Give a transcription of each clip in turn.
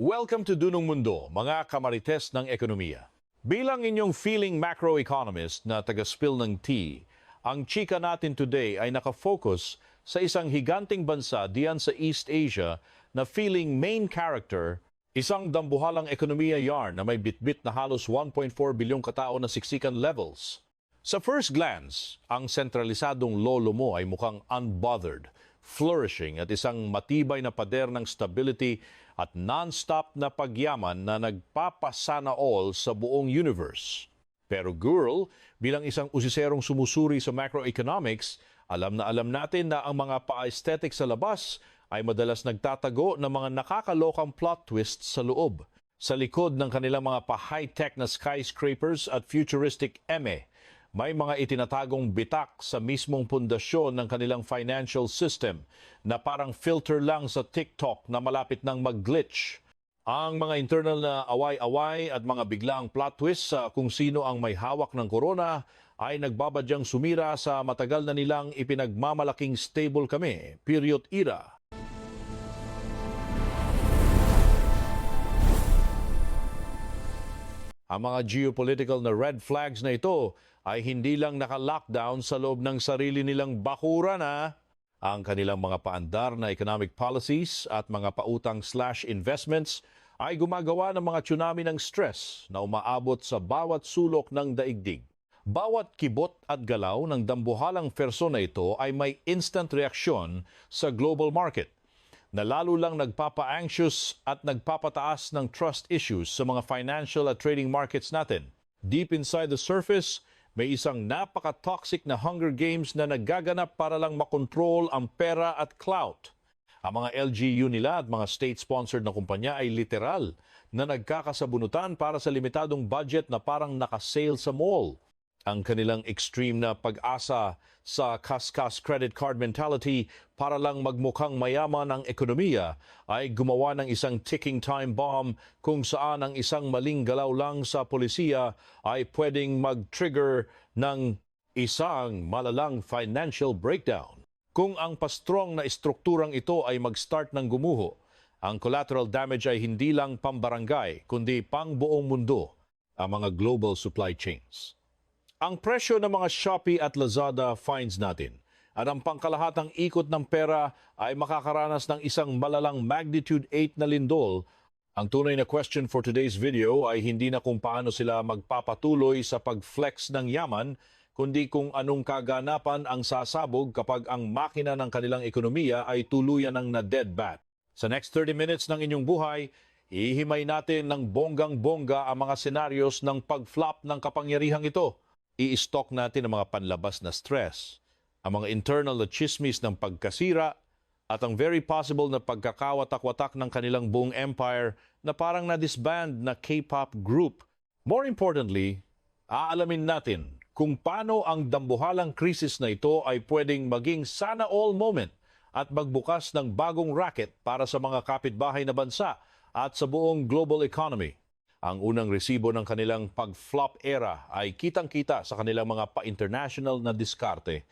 Welcome to Dunong Mundo, mga kamarites ng ekonomiya. Bilang inyong feeling macroeconomist na taga-spill ng tea, ang chika natin today ay nakafocus sa isang higanting bansa diyan sa East Asia na feeling main character, isang dambuhalang ekonomiya yarn na may bitbit na halos 1.4 bilyong katao na siksikan levels. Sa first glance, ang sentralisadong lolo mo ay mukhang unbothered, flourishing at isang matibay na pader ng stability at non-stop na pagyaman na nagpapasana all sa buong universe. Pero girl, bilang isang usiserong sumusuri sa macroeconomics, alam natin na ang mga pa-aesthetic sa labas ay madalas nagtatago ng mga nakakalokang plot twists sa loob. Sa likod ng kanilang mga pa-high-tech na skyscrapers at futuristic eme, may mga itinatagong bitak sa mismong pundasyon ng kanilang financial system na parang filter lang sa TikTok na malapit nang mag-glitch. Ang mga internal na away-away at mga biglaang plot twists sa kung sino ang may hawak ng corona ay nagbabadyang sumira sa matagal na nilang ipinagmamalaking stable kami, period era. Ang mga geopolitical na red flags na ito ay hindi lang naka-lockdown sa loob ng sarili nilang bakuran na ang kanilang mga paandar na economic policies at mga pautang/investments ay gumagawa ng mga tsunami ng stress na umaabot sa bawat sulok ng daigdig. Bawat kibot at galaw ng dambuhalang perso na ito ay may instant reaksyon sa global market na lalo lang nagpapa-anxious at nagpapataas ng trust issues sa mga financial at trading markets natin. Deep inside the surface, may isang napaka-toxic na Hunger Games na nagaganap para lang makontrol ang pera at clout. Ang mga LGU nila at mga state-sponsored na kumpanya ay literal na nagkakasabunutan para sa limitadong budget na parang nakasale sa mall. Ang kanilang extreme na pag-asa sa kas-kas credit card mentality para lang magmukhang mayaman ang ekonomiya ay gumawa ng isang ticking time bomb kung saan ang isang maling galaw lang sa polisiya ay pwedeng mag-trigger ng isang malalang financial breakdown. Kung ang pastrong na estrukturang ito ay mag-start ng gumuho, ang collateral damage ay hindi lang pambarangay kundi pang buong mundo, ang mga global supply chains. Ang presyo ng mga Shopee at Lazada finds natin at ang pangkalahatang ikot ng pera ay makakaranas ng isang malalang magnitude 8 na lindol. Ang tunay na question for today's video ay hindi na kung paano sila magpapatuloy sa pag-flex ng yaman, kundi kung anong kaganapan ang sasabog kapag ang makina ng kanilang ekonomiya ay tuluyan ng na-deadbat. Sa next 30 minutes ng inyong buhay, ihimay natin ng bonggang-bongga ang mga senaryos ng pag-flop ng kapangyarihang ito. I-stock natin ang mga panlabas na stress, ang mga internal na chismis ng pagkasira, at ang very possible na pagkakawatak-watak ng kanilang buong empire na parang na-disband na K-pop group. More importantly, aalamin natin kung paano ang dambuhalang krisis na ito ay pwedeng maging sana all moment at magbukas ng bagong racket para sa mga kapitbahay na bansa at sa buong global economy. Ang unang resibo ng kanilang pag-flop era ay kitang-kita sa kanilang mga pa-international na diskarte.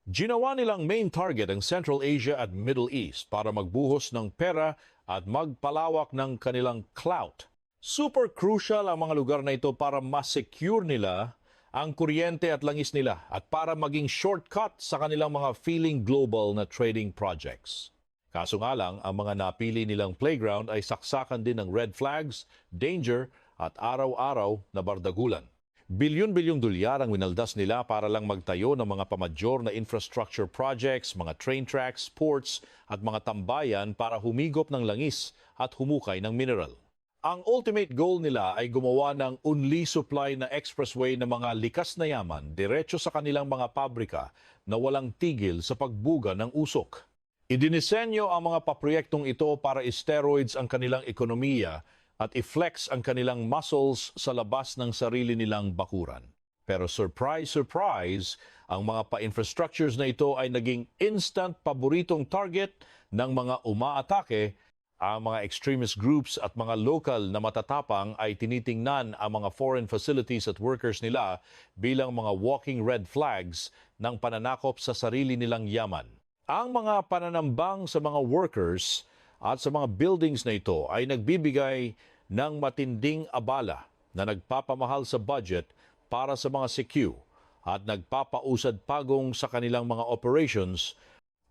Ginawa nilang main target ang Central Asia at Middle East para magbuhos ng pera at magpalawak ng kanilang clout. Super crucial ang mga lugar na ito para ma-secure nila ang kuryente at langis nila at para maging shortcut sa kanilang mga feeling global na trading projects. Kaso nga lang, ang mga napili nilang playground ay saksakan din ng red flags, danger at araw-araw na bardagulan. Bilyon-bilyong dolyar ang winaldas nila para lang magtayo ng mga pamajor na infrastructure projects, mga train tracks, ports at mga tambayan para humigop ng langis at humukay ng mineral. Ang ultimate goal nila ay gumawa ng unli supply na expressway ng mga likas na yaman diretso sa kanilang mga pabrika na walang tigil sa pagbuga ng usok. Idinisenyo ang mga paproyektong ito para steroids ang kanilang ekonomiya at i-flex ang kanilang muscles sa labas ng sarili nilang bakuran. Pero surprise, surprise, ang mga pa-infrastructures na ito ay naging instant paboritong target ng mga umaatake. Ang mga extremist groups at mga local na matatapang ay tinitingnan ang mga foreign facilities at workers nila bilang mga walking red flags ng pananakop sa sarili nilang yaman. Ang mga pananambang sa mga workers at sa mga buildings na ito ay nagbibigay ng matinding abala na nagpapamahal sa budget para sa mga CQ at nagpapausad pagong sa kanilang mga operations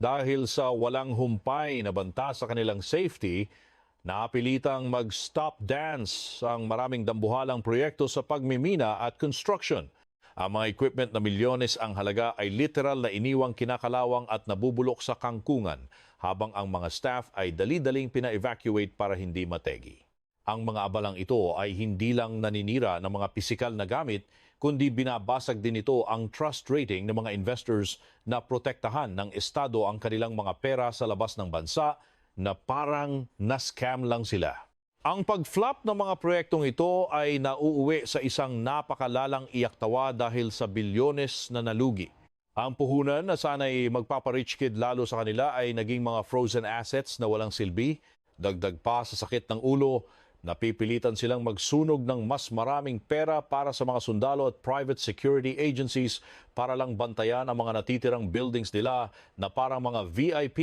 dahil sa walang humpay na banta sa kanilang safety. Napilitang mag-stop dance ang maraming dambuhalang proyekto sa pagmimina at construction. Ang mga equipment na milyones ang halaga ay literal na iniwang kinakalawang at nabubulok sa kangkungan, habang ang mga staff ay dali-daling pina-evacuate para hindi mategi. Ang mga abalang ito ay hindi lang naninira ng mga pisikal na gamit, kundi binabasag din ito ang trust rating ng mga investors na protektahan ng Estado ang kanilang mga pera sa labas ng bansa na parang na-scam lang sila. Ang pag-flop ng mga proyektong ito ay nauuwi sa isang napakalalang iyak-tawa dahil sa bilyones na nalugi. Ang puhunan na sana'y magpapa-rich kid lalo sa kanila ay naging mga frozen assets na walang silbi. Dagdag pa sa sakit ng ulo, napipilitan silang magsunog ng mas maraming pera para sa mga sundalo at private security agencies para lang bantayan ang mga natitirang buildings nila na parang mga VIP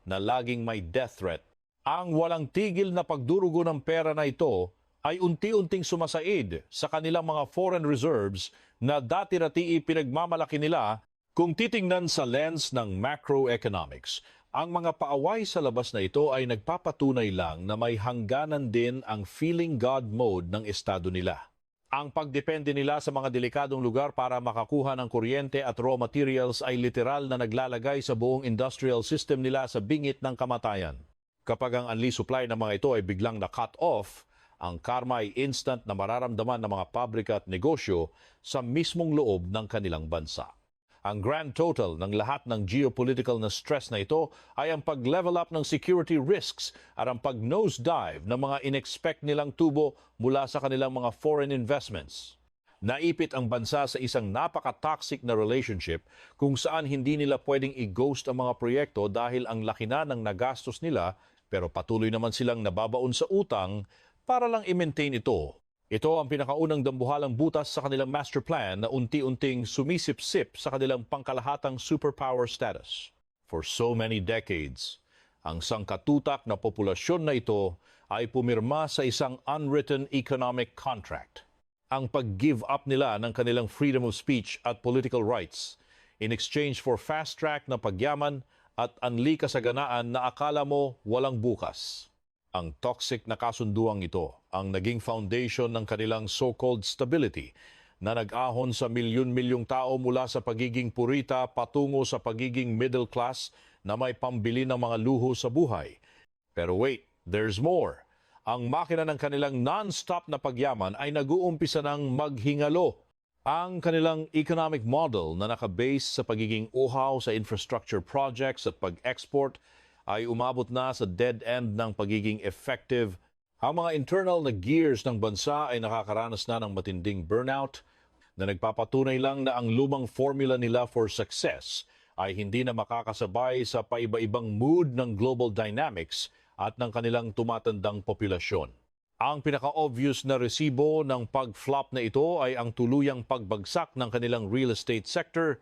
na laging may death threat. Ang walang tigil na pagdurugo ng pera na ito ay unti-unting sumasaid sa kanilang mga foreign reserves na dati-rati pinagmamalaki nila kung titingnan sa lens ng macroeconomics. Ang mga paaway sa labas na ito ay nagpapatunay lang na may hangganan din ang feeling God mode ng estado nila. Ang pagdepende nila sa mga delikadong lugar para makakuha ng kuryente at raw materials ay literal na naglalagay sa buong industrial system nila sa bingit ng kamatayan. Kapag ang unli supply ng mga ito ay biglang na-cut off, ang karma ay instant na mararamdaman ng mga pabrika at negosyo sa mismong loob ng kanilang bansa. Ang grand total ng lahat ng geopolitical na stress na ito ay ang pag-level up ng security risks at ang pag-nosedive ng mga inexpect nilang tubo mula sa kanilang mga foreign investments. Naipit ang bansa sa isang napaka-toxic na relationship kung saan hindi nila pwedeng i-ghost ang mga proyekto dahil ang laki na ng nagastos nila, pero patuloy naman silang nababaon sa utang para lang i-maintain ito. Ito ang pinakaunang dambuhalang butas sa kanilang master plan na unti-unting sumisip-sip sa kanilang pangkalahatang superpower status. For so many decades, ang sangkatutak na populasyon na ito ay pumirma sa isang unwritten economic contract. Ang pag-give up nila ng kanilang freedom of speech at political rights in exchange for fast-track na pagyaman at anli kasaganaan na akala mo walang bukas. Ang toxic na kasunduang ito ang naging foundation ng kanilang so-called stability na nag-ahon sa milyon-milyong tao mula sa pagiging purita patungo sa pagiging middle class na may pambili ng mga luho sa buhay. Pero wait, there's more. Ang makina ng kanilang non-stop na pagyaman ay nag-uumpisa ng maghingalo. Ang kanilang economic model na nakabase sa pagiging uhaw sa infrastructure projects at pag-export ay umabot na sa dead end ng pagiging effective. Ang mga internal na gears ng bansa ay nakakaranas na ng matinding burnout na nagpapatunay lang na ang lumang formula nila for success ay hindi na makakasabay sa paiba-ibang mood ng global dynamics at ng kanilang tumatandang populasyon. Ang pinaka-obvious na resibo ng pag-flop na ito ay ang tuluyang pagbagsak ng kanilang real estate sector.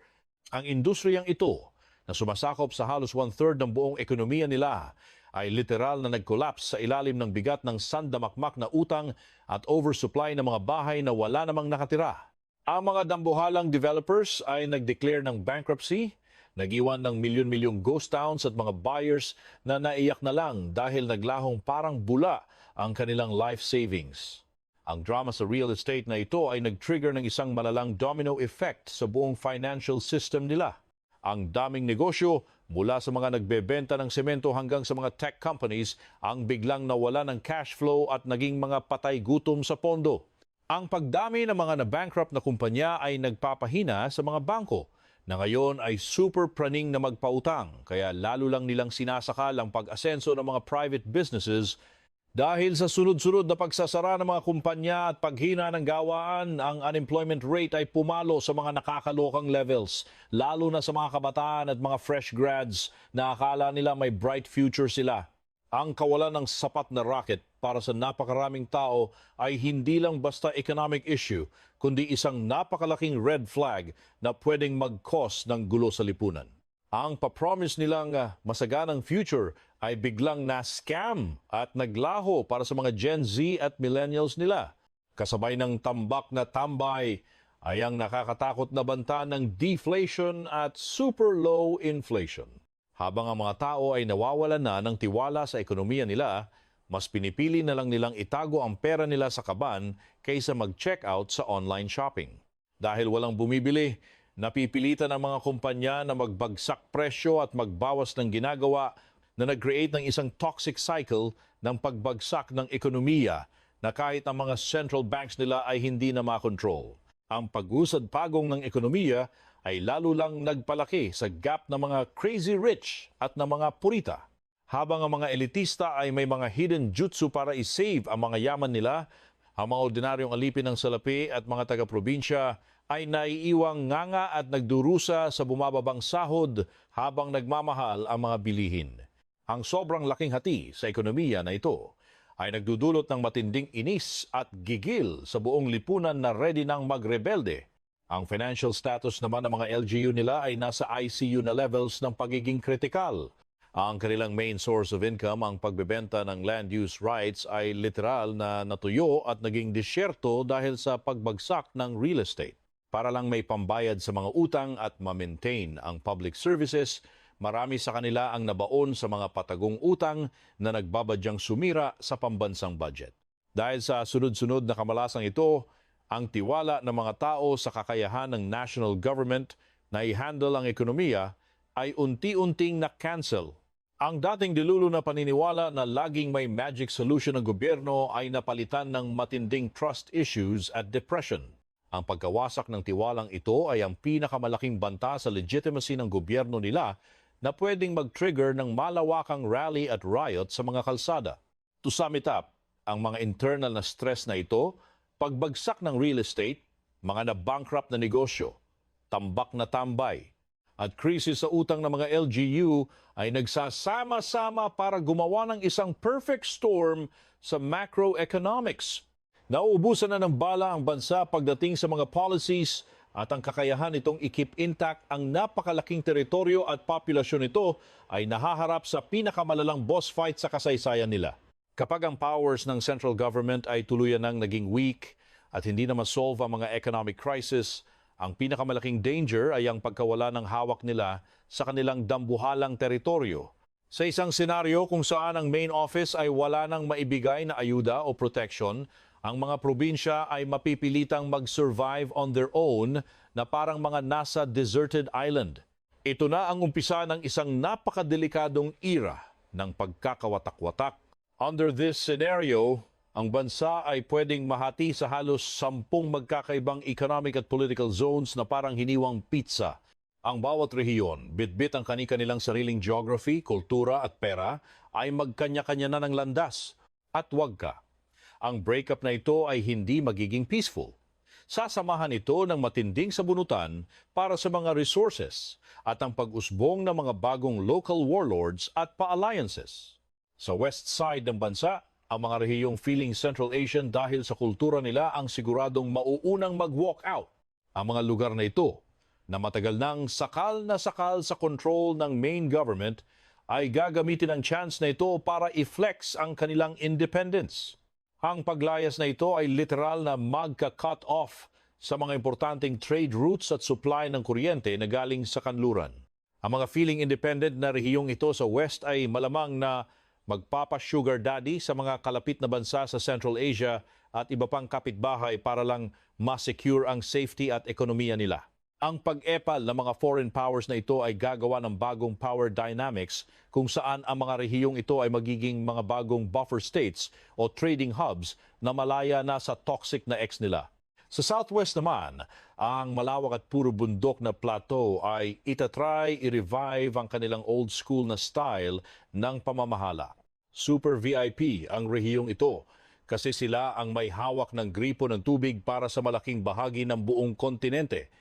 Ang industriyang ito, na sumasakop sa halos 1/3 ng buong ekonomiya nila, ay literal na nag-collapse sa ilalim ng bigat ng sandamakmak na utang at oversupply ng mga bahay na wala namang nakatira. Ang mga dambuhalang developers ay nag-declare ng bankruptcy, nag-iwan ng milyon-milyong ghost towns at mga buyers na naiyak na lang dahil naglahong parang bula ang kanilang life savings. Ang drama sa real estate na ito ay nag-trigger ng isang malalang domino effect sa buong financial system nila. Ang daming negosyo, mula sa mga nagbebenta ng semento hanggang sa mga tech companies, ang biglang nawala ng cash flow at naging mga patay gutom sa pondo. Ang pagdami ng mga na-bankrupt na kumpanya ay nagpapahina sa mga bangko na ngayon ay super praning na magpautang, kaya lalo lang nilang sinasakal ang pag-asenso ng mga private businesses. Dahil sa sunod-sunod na pagsasara ng mga kumpanya at paghina ng gawaan, ang unemployment rate ay pumalo sa mga nakakalokang levels, lalo na sa mga kabataan at mga fresh grads na akala nila may bright future sila. Ang kawalan ng sapat na racket para sa napakaraming tao ay hindi lang basta economic issue, kundi isang napakalaking red flag na pwedeng mag-cause ng gulo sa lipunan. Ang papromise nilang masaganang future ay biglang na-scam at naglaho para sa mga Gen Z at millennials nila. Kasabay ng tambak na tambay ay ang nakakatakot na banta ng deflation at super low inflation. Habang ang mga tao ay nawawalan na ng tiwala sa ekonomiya nila, mas pinipili na lang nilang itago ang pera nila sa kaban kaysa mag-checkout sa online shopping. Dahil walang bumibili, napipilitan ang mga kumpanya na magbagsak presyo at magbawas ng ginagawa na nag-create ng isang toxic cycle ng pagbagsak ng ekonomiya na kahit ang mga central banks nila ay hindi na makontrol. Ang pag-usad pagong ng ekonomiya ay lalo lang nagpalaki sa gap ng mga crazy rich at ng mga purita. Habang ang mga elitista ay may mga hidden jutsu para i-save ang mga yaman nila, ang mga ordinaryong alipin ng salapi at mga taga-probinsya ay naiiwang nganga at nagdurusa sa bumababang sahod habang nagmamahal ang mga bilihin. Ang sobrang laking hati sa ekonomiya na ito ay nagdudulot ng matinding inis at gigil sa buong lipunan na ready nang magrebelde. Ang financial status naman ng mga LGU nila ay nasa ICU na levels ng pagiging kritikal. Ang kanilang main source of income, ang pagbebenta ng land use rights, ay literal na natuyo at naging disyerto dahil sa pagbagsak ng real estate. Para lang may pambayad sa mga utang at ma-maintain ang public services, marami sa kanila ang nabaon sa mga patagong utang na nagbabadyang sumira sa pambansang budget. Dahil sa sunod-sunod na kamalasang ito, ang tiwala ng mga tao sa kakayahan ng national government na i-handle ang ekonomiya ay unti-unting na-cancel. Ang dating dilulo na paniniwala na laging may magic solution ng gobyerno ay napalitan ng matinding trust issues at depression. Ang pagkawasak ng tiwalang ito ay ang pinakamalaking banta sa legitimacy ng gobyerno nila na pwedeng mag-trigger ng malawakang rally at riot sa mga kalsada. To sum it up, ang mga internal na stress na ito, pagbagsak ng real estate, mga na-bankrupt na negosyo, tambak na tambay, at krisis sa utang ng mga LGU ay nagsasama-sama para gumawa ng isang perfect storm sa macroeconomics. Nauubusan na ng bala ang bansa pagdating sa mga policies at ang kakayahan nitong i-keep intact ang napakalaking teritoryo at populasyon nito ay nahaharap sa pinakamalalang boss fight sa kasaysayan nila. Kapag ang powers ng central government ay tuluyan ng naging weak at hindi na ma-solve ang mga economic crisis, ang pinakamalaking danger ay ang pagkawala ng hawak nila sa kanilang dambuhalang teritoryo. Sa isang senaryo kung saan ang main office ay wala nang maibigay na ayuda o protection, ang mga probinsya ay mapipilitang mag-survive on their own na parang mga nasa deserted island. Ito na ang umpisa ng isang napakadelikadong era ng pagkakawatak-watak. Under this scenario, ang bansa ay pwedeng mahati sa halos 10 magkakaibang economic at political zones na parang hiniwang pizza. Ang bawat rehiyon, bitbit ang kani-kanilang sariling geography, kultura at pera, ay magkanya-kanya na ng landas. At wag ka, ang breakup na ito ay hindi magiging peaceful. Sasamahan ito ng matinding sabunutan para sa mga resources at ang pag-usbong ng mga bagong local warlords at pa-alliances. Sa west side ng bansa, ang mga rehiyong feeling Central Asian dahil sa kultura nila ang siguradong mauunang mag-walk out. Ang mga lugar na ito, na matagal nang sakal na sakal sa control ng main government, ay gagamitin ang chance na ito para i-flex ang kanilang independence. Ang paglayas na ito ay literal na magka-cut off sa mga importanteng trade routes at supply ng kuryente na galing sa kanluran. Ang mga feeling independent na rehiyong ito sa west ay malamang na magpapa-sugar daddy sa mga kalapit na bansa sa Central Asia at iba pang kapitbahay para lang ma-secure ang safety at ekonomiya nila. Ang pag-epal ng mga foreign powers na ito ay gagawa ng bagong power dynamics kung saan ang mga rehiyong ito ay magiging mga bagong buffer states o trading hubs na malaya na sa toxic na ex nila. Sa Southwest naman, ang malawak at puro bundok na plateau ay itatry i-revive ang kanilang old school na style ng pamamahala. Super VIP ang rehiyong ito kasi sila ang may hawak ng gripo ng tubig para sa malaking bahagi ng buong kontinente.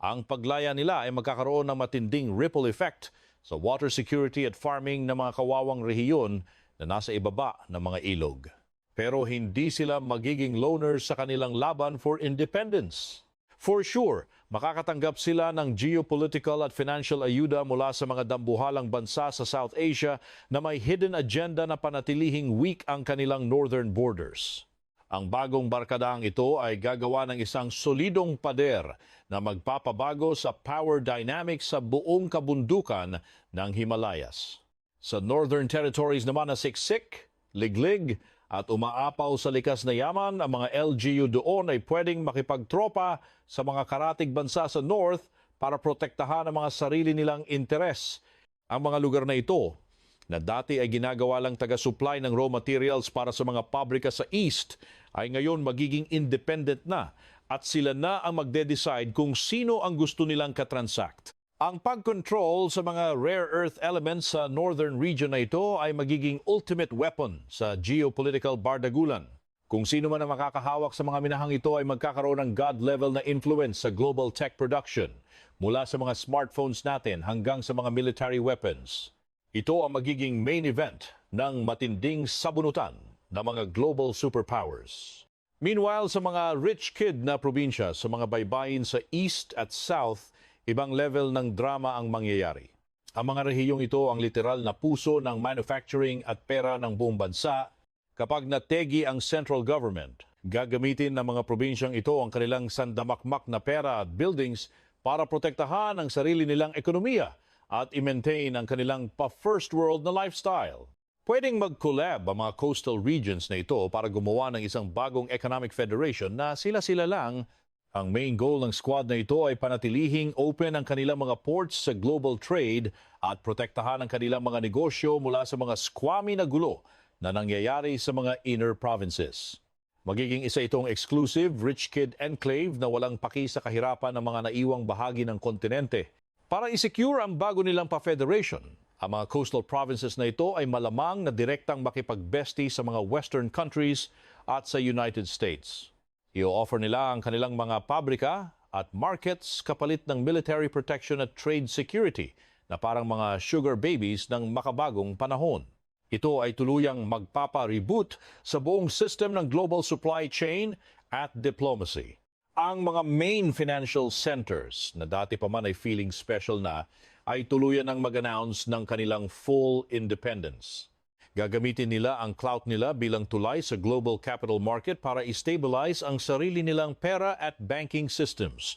Ang paglaya nila ay magkakaroon ng matinding ripple effect sa water security at farming ng mga kawawang rehiyon na nasa ibaba ng mga ilog. Pero hindi sila magiging loners sa kanilang laban for independence. For sure, makakatanggap sila ng geopolitical at financial ayuda mula sa mga dambuhalang bansa sa South Asia na may hidden agenda na panatilihing weak ang kanilang northern borders. Ang bagong barkadaang ito ay gagawa ng isang solidong pader na magpapabago sa power dynamics sa buong kabundukan ng Himalayas. Sa Northern Territories naman na siksik, liglig at umaapaw sa likas na yaman, ang mga LGU doon ay pwedeng makipagtropa sa mga karatig bansa sa North para protektahan ang mga sarili nilang interes. Ang mga lugar na ito, na dati ay ginagawa lang taga-supply ng raw materials para sa mga pabrika sa East, ay ngayon magiging independent na at sila na ang magde-decide kung sino ang gusto nilang katransact. Ang pag-control sa mga rare earth elements sa northern region na ito ay magiging ultimate weapon sa geopolitical bardagulan. Kung sino man ang makakahawak sa mga minahang ito ay magkakaroon ng God-level na influence sa global tech production, mula sa mga smartphones natin hanggang sa mga military weapons. Ito ang magiging main event ng matinding sabunutan ng mga global superpowers. Meanwhile, sa mga rich kid na probinsya sa mga baybayin sa East at South, ibang level ng drama ang mangyayari. Ang mga rehiyong ito ang literal na puso ng manufacturing at pera ng buong bansa. Kapag nategi ang central government, gagamitin ng mga probinsyang ito ang kanilang sandamakmak na pera at buildings para protektahan ang sarili nilang ekonomiya at i-maintain ang kanilang pa-first world na lifestyle. Pwedeng mag-collab ang mga coastal regions na ito para gumawa ng isang bagong economic federation na sila-sila lang. Ang main goal ng squad na ito ay panatilihing open ang kanilang mga ports sa global trade at protektahan ang kanilang mga negosyo mula sa mga squammy na gulo na nangyayari sa mga inner provinces. Magiging isa itong exclusive rich kid enclave na walang paki sa kahirapan ng mga naiwang bahagi ng kontinente. Para i-secure ang bago nilang pa-federation, ang mga coastal provinces na ito ay malamang na direktang makipagbesti sa mga western countries at sa United States. I-offer nila ang kanilang mga pabrika at markets kapalit ng military protection at trade security na parang mga sugar babies ng makabagong panahon. Ito ay tuluyang magpapa-reboot sa buong system ng global supply chain at diplomacy. Ang mga main financial centers na dati pa man ay feeling special na ay tuluyan ang mag-announce ng kanilang full independence. Gagamitin nila ang clout nila bilang tulay sa global capital market para i-stabilize ang sarili nilang pera at banking systems.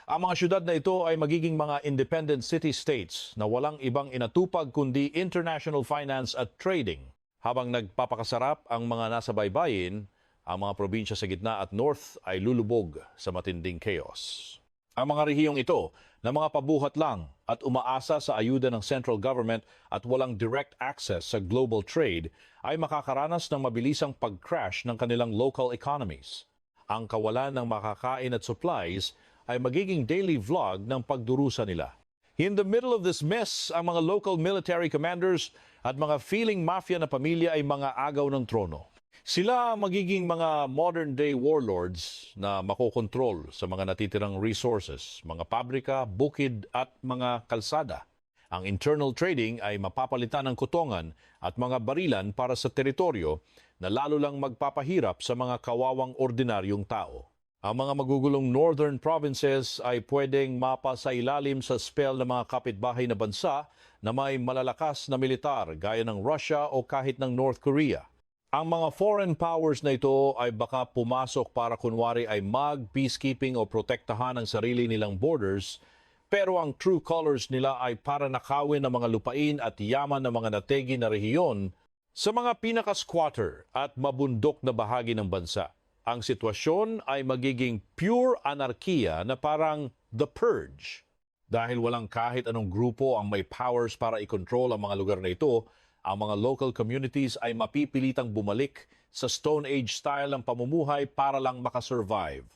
Ang mga syudad na ito ay magiging mga independent city-states na walang ibang inatupag kundi international finance at trading. Habang nagpapakasarap ang mga nasa baybayin, ang mga probinsya sa gitna at north ay lulubog sa matinding chaos. Ang mga rehiyong ito na mga pabuhat lang at umaasa sa ayuda ng central government at walang direct access sa global trade ay makakaranas ng mabilisang pag-crash ng kanilang local economies. Ang kawalan ng makakain at supplies ay magiging daily vlog ng pagdurusa nila. In the middle of this mess, ang mga local military commanders at mga feeling mafia na pamilya ay mga agaw ng trono. Sila magiging mga modern-day warlords na makokontrol sa mga natitirang resources, mga pabrika, bukid at mga kalsada. Ang internal trading ay mapapalitan ng kutongan at mga barilan para sa teritoryo na lalo lang magpapahirap sa mga kawawang ordinaryong tao. Ang mga magugulong northern provinces ay pwedeng mapasailalim sa spell ng mga kapitbahay na bansa na may malalakas na militar gaya ng Russia o kahit ng North Korea. Ang mga foreign powers na ito ay baka pumasok para kunwari ay mag-peacekeeping o protektahan ang sarili nilang borders, pero ang true colors nila ay para nakawin ang mga lupain at yaman ng mga nategi na rehiyon sa mga pinaka-squatter at mabundok na bahagi ng bansa. Ang sitwasyon ay magiging pure anarkiya na parang The Purge. Dahil walang kahit anong grupo ang may powers para i-control ang mga lugar na ito, ang mga local communities ay mapipilitang bumalik sa Stone Age style ng pamumuhay para lang makasurvive.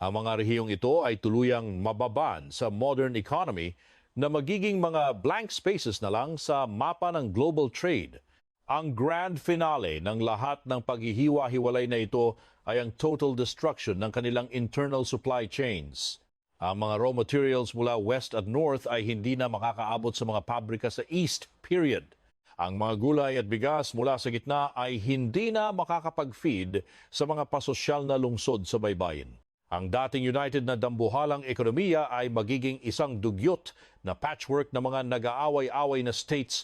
Ang mga rehiyong ito ay tuluyang mababan sa modern economy na magiging mga blank spaces na lang sa mapa ng global trade. Ang grand finale ng lahat ng paghihiwa-hiwalay na ito ay ang total destruction ng kanilang internal supply chains. Ang mga raw materials mula west at north ay hindi na makakaabot sa mga pabrika sa east, period. Ang mga gulay at bigas mula sa gitna ay hindi na makakapag-feed sa mga pasosyal na lungsod sa baybayin. Ang dating united na dambuhalang ekonomiya ay magiging isang dugyot na patchwork ng mga nag-aaway-away na states.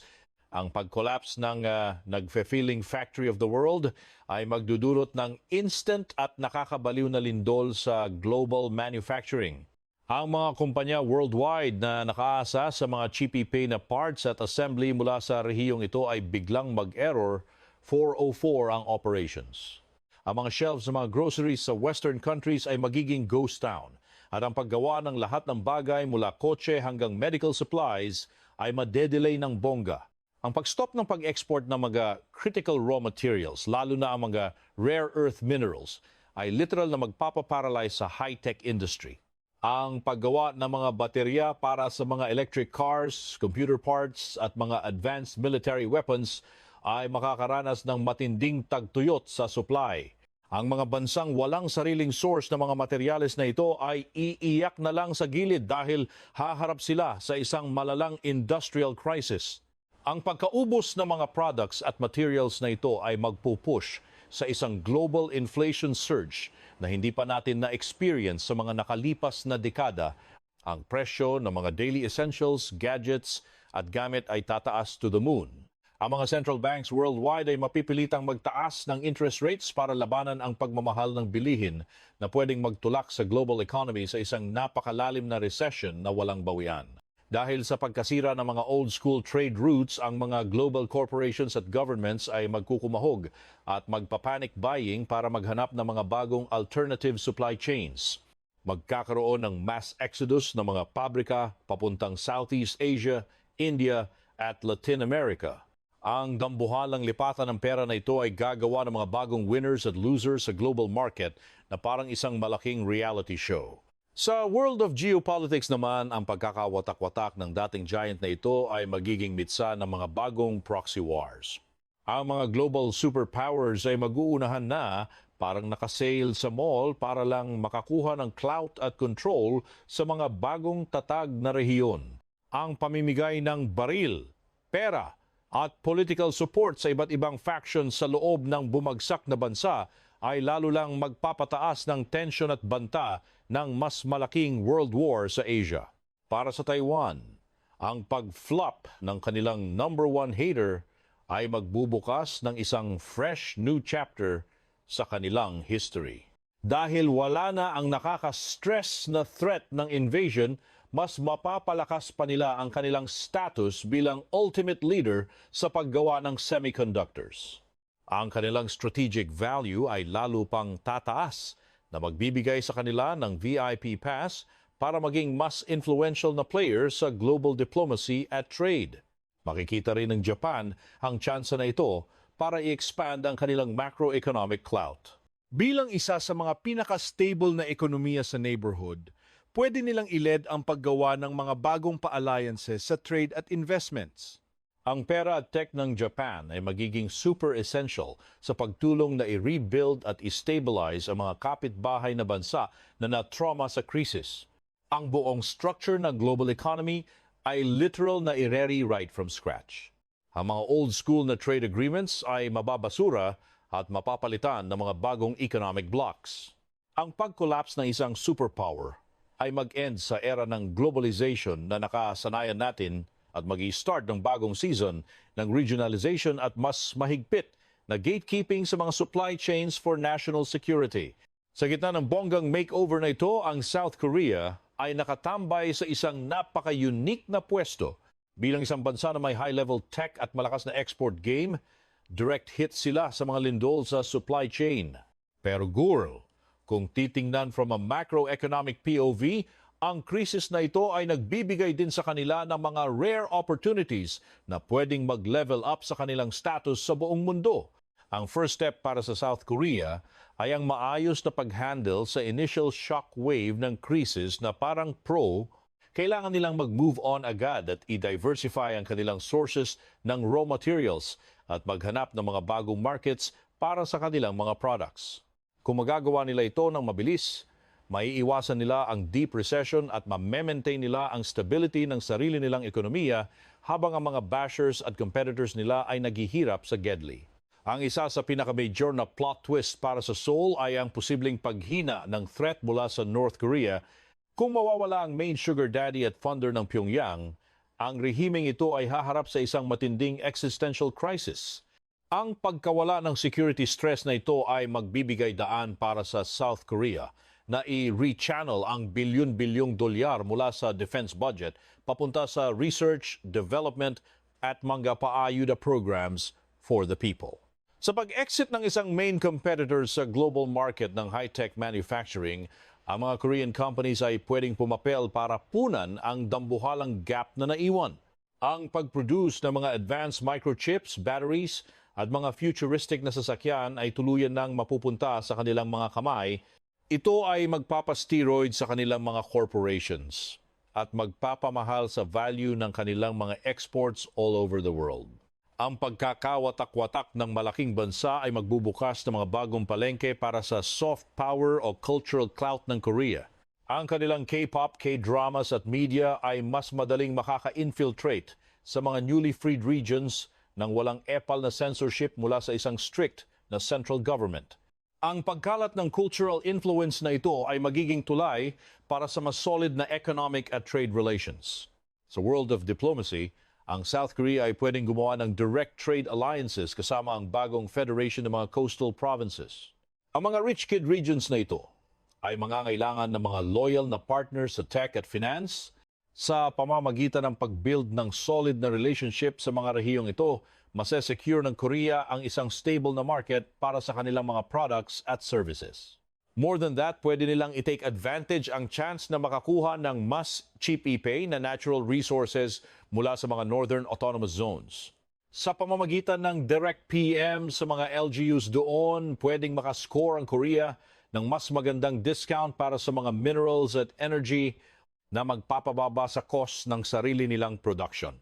Ang pag-collapse ng nagfe-feeling factory of the world ay magdudulot ng instant at nakakabaliw na lindol sa global manufacturing. Ang mga kumpanya worldwide na nakaasa sa mga cheapy-pay na parts at assembly mula sa rehiyong ito ay biglang mag-error, 404 ang operations. Ang mga shelves ng mga groceries sa Western countries ay magiging ghost town at ang paggawa ng lahat ng bagay mula kotse hanggang medical supplies ay madedelay ng bongga. Ang pag-stop ng pag-export ng mga critical raw materials, lalo na ang mga rare earth minerals, ay literal na magpapaparalyze sa high-tech industry. Ang paggawa ng mga baterya para sa mga electric cars, computer parts at mga advanced military weapons ay makakaranas ng matinding tagtuyot sa supply. Ang mga bansang walang sariling source ng mga materyales na ito ay iiyak na lang sa gilid dahil haharap sila sa isang malalang industrial crisis. Ang pagkaubos ng mga products at materials na ito ay magpupush sa isang global inflation surge na hindi pa natin na-experience sa mga nakalipas na dekada. Ang presyo ng mga daily essentials, gadgets at gamit ay tataas to the moon. Ang mga central banks worldwide ay mapipilitang magtaas ng interest rates para labanan ang pagmamahal ng bilihin na pwedeng magtulak sa global economy sa isang napakalalim na recession na walang bawian. Dahil sa pagkasira ng mga old-school trade routes, ang mga global corporations at governments ay magkukumahog at magpapanic buying para maghanap ng mga bagong alternative supply chains. Magkakaroon ng mass exodus ng mga pabrika papuntang Southeast Asia, India at Latin America. Ang dambuhalang lipatan ng pera na ito ay gagawa ng mga bagong winners at losers sa global market na parang isang malaking reality show. Sa world of geopolitics naman, ang pagkakawatak-watak ng dating giant na ito ay magiging mitsa ng mga bagong proxy wars. Ang mga global superpowers ay mag-uunahan na parang nakasale sa mall para lang makakuha ng clout at control sa mga bagong tatag na rehiyon. Ang pamimigay ng baril, pera at political support sa iba't ibang factions sa loob ng bumagsak na bansa ay lalo lang magpapataas ng tensyon at banta ng mas malaking world war sa Asia. Para sa Taiwan, ang pag-flop ng kanilang number one hater ay magbubukas ng isang fresh new chapter sa kanilang history. Dahil wala na ang nakaka-stress na threat ng invasion, mas mapapalakas pa nila ang kanilang status bilang ultimate leader sa paggawa ng semiconductors. Ang kanilang strategic value ay lalo pang tataas na magbibigay sa kanila ng VIP pass para maging mas influential na player sa global diplomacy at trade. Makikita rin ng Japan ang tsansa na ito para i-expand ang kanilang macroeconomic clout. Bilang isa sa mga pinaka-stable na ekonomiya sa neighborhood, pwede nilang iled ang paggawa ng mga bagong pa-alliances sa trade at investments. Ang pera at tech ng Japan ay magiging super essential sa pagtulong na i-rebuild at i-stabilize ang mga kapitbahay na bansa na na-trauma sa krisis. Ang buong structure ng global economy ay literal na i-rewrite from scratch. Ang mga old-school na trade agreements ay mababasura at mapapalitan ng mga bagong economic blocks. Ang pag-collapse ng isang superpower ay mag-end sa era ng globalization na nakasanayan natin at mag-i-start ng bagong season ng regionalization at mas mahigpit na gatekeeping sa mga supply chains for national security. Sa gitna ng bonggang makeover na ito, ang South Korea ay nakatambay sa isang napaka-unique na pwesto. Bilang isang bansa na may high-level tech at malakas na export game, direct hit sila sa mga lindol sa supply chain. Pero Gurl, kung titingnan from a macroeconomic POV, ang krisis na ito ay nagbibigay din sa kanila ng mga rare opportunities na pwedeng mag-level up sa kanilang status sa buong mundo. Ang first step para sa South Korea ay ang maayos na pag-handle sa initial shock wave ng krisis na parang kailangan nilang mag-move on agad at i-diversify ang kanilang sources ng raw materials at maghanap ng mga bagong markets para sa kanilang mga products. Kung magagawa nila ito ng mabilis, maiiwasan nila ang deep recession at ma-maintain nila ang stability ng sarili nilang ekonomiya habang ang mga bashers at competitors nila ay naghihirap sa gedli. Ang isa sa pinaka-major na plot twist para sa Seoul ay ang posibleng paghina ng threat mula sa North Korea. Kung mawawala ang main sugar daddy at funder ng Pyongyang, ang rehimeng ito ay haharap sa isang matinding existential crisis. Ang pagkawala ng security stress na ito ay magbibigay daan para sa South Korea na i-rechannel ang bilyon-bilyong dolyar mula sa defense budget papunta sa research, development at mga paayuda programs for the people. Sa pag-exit ng isang main competitor sa global market ng high-tech manufacturing, ang mga Korean companies ay pwedeng pumapel para punan ang dambuhalang gap na naiwan. Ang pag-produce ng mga advanced microchips, batteries at mga futuristic na sasakyan ay tuluyan nang mapupunta sa kanilang mga kamay. Ito ay magpapasteroid sa kanilang mga corporations at magpapamahal sa value ng kanilang mga exports all over the world. Ang pagkakawatak-watak ng malaking bansa ay magbubukas ng mga bagong palengke para sa soft power o cultural clout ng Korea. Ang kanilang K-pop, K-dramas at media ay mas madaling makaka-infiltrate sa mga newly freed regions nang walang epal na censorship mula sa isang strict na central government. Ang pagkalat ng cultural influence na ito ay magiging tulay para sa mas solid na economic at trade relations. Sa world of diplomacy, ang South Korea ay pwedeng gumawa ng direct trade alliances kasama ang bagong Federation ng mga Coastal Provinces. Ang mga rich kid regions na ito ay mangangailangan ng mga loyal na partners sa tech at finance. Sa pamamagitan ng pag-build ng solid na relationship sa mga rehiyong ito, masesecure ng Korea ang isang stable na market para sa kanilang mga products at services. More than that, pwede nilang i-take advantage ang chance na makakuha ng mas cheap e-pay na natural resources mula sa mga Northern Autonomous Zones. Sa pamamagitan ng direct PM sa mga LGUs doon, pwedeng makascore ang Korea ng mas magandang discount para sa mga minerals at energy na magpapababa sa cost ng sarili nilang production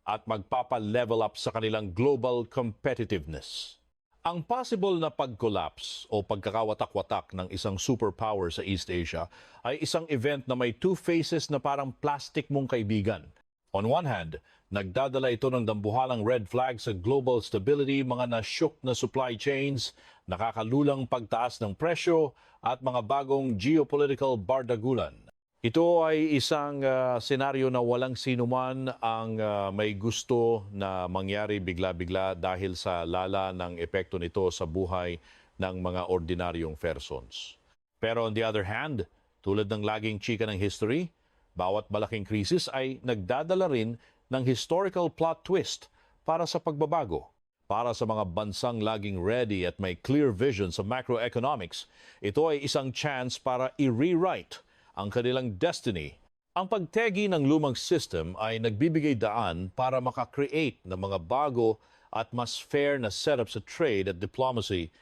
at magpapa-level up sa kanilang global competitiveness. Ang possible na pag-collapse o pagkakawatak-watak ng isang superpower sa East Asia ay isang event na may two faces na parang plastic mong kaibigan. On one hand, nagdadala ito ng dambuhalang red flag sa global stability, mga na-shook na supply chains, nakakalulang pagtaas ng presyo at mga bagong geopolitical bardagulan. Ito ay isang senaryo na walang sinuman ang may gusto na mangyari bigla-bigla dahil sa lala ng epekto nito sa buhay ng mga ordinaryong persons. Pero on the other hand, tulad ng laging chika ng history, bawat malaking krisis ay nagdadala rin ng historical plot twist para sa pagbabago. Para sa mga bansang laging ready at may clear vision sa macroeconomics, ito ay isang chance para i-rewrite ang kanilang destiny. Ang pagtegi ng lumang system ay nagbibigay daan para makakreate ng mga bago at mas fair na setup sa trade at diplomacy.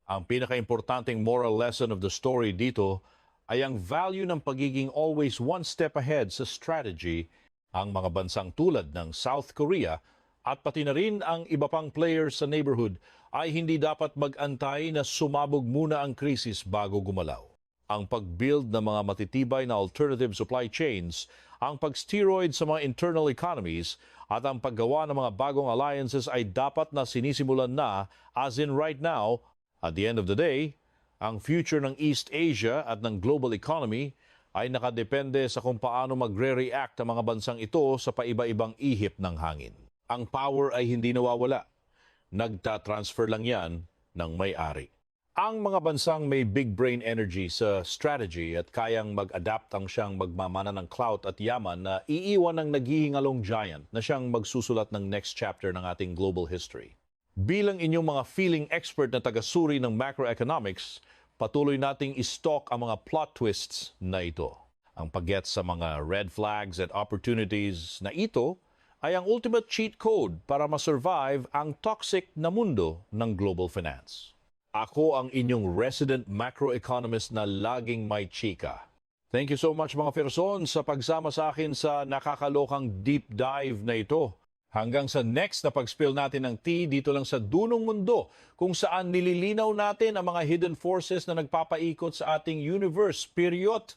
Ang pinaka-importanting moral lesson of the story dito ay ang value ng pagiging always one step ahead sa strategy. Ang mga bansang tulad ng South Korea at pati na rin ang iba pang players sa neighborhood ay hindi dapat mag-antay na sumabog muna ang krisis bago gumalaw. Ang pag-build ng mga matitibay na alternative supply chains, ang pag-steroid sa mga internal economies at ang paggawa ng mga bagong alliances ay dapat na sinisimulan na as in right now. At the end of the day, ang future ng East Asia at ng global economy ay nakadepende sa kung paano magre-react ang mga bansang ito sa paiba-ibang ihip ng hangin. Ang power ay hindi nawawala. Nagta-transfer lang yan ng may-ari. Ang mga bansang may big brain energy sa strategy at kayang mag-adapt ang siyang magmamana ng clout at yaman na iiwan ng naghihingalong giant na siyang magsusulat ng next chapter ng ating global history. Bilang inyong mga feeling expert na tagasuri ng macroeconomics, patuloy nating i-stalk ang mga plot twists na ito. Ang pag-get sa mga red flags at opportunities na ito ay ang ultimate cheat code para ma-survive ang toxic na mundo ng global finance. Ako ang inyong resident macroeconomist na laging may chika. Thank you so much mga person sa pagsama sa akin sa nakakalokang deep dive na ito. Hanggang sa next na pag-spill natin ng tea dito lang sa Dunong Mundo kung saan nililinaw natin ang mga hidden forces na nagpapaikot sa ating universe. Period.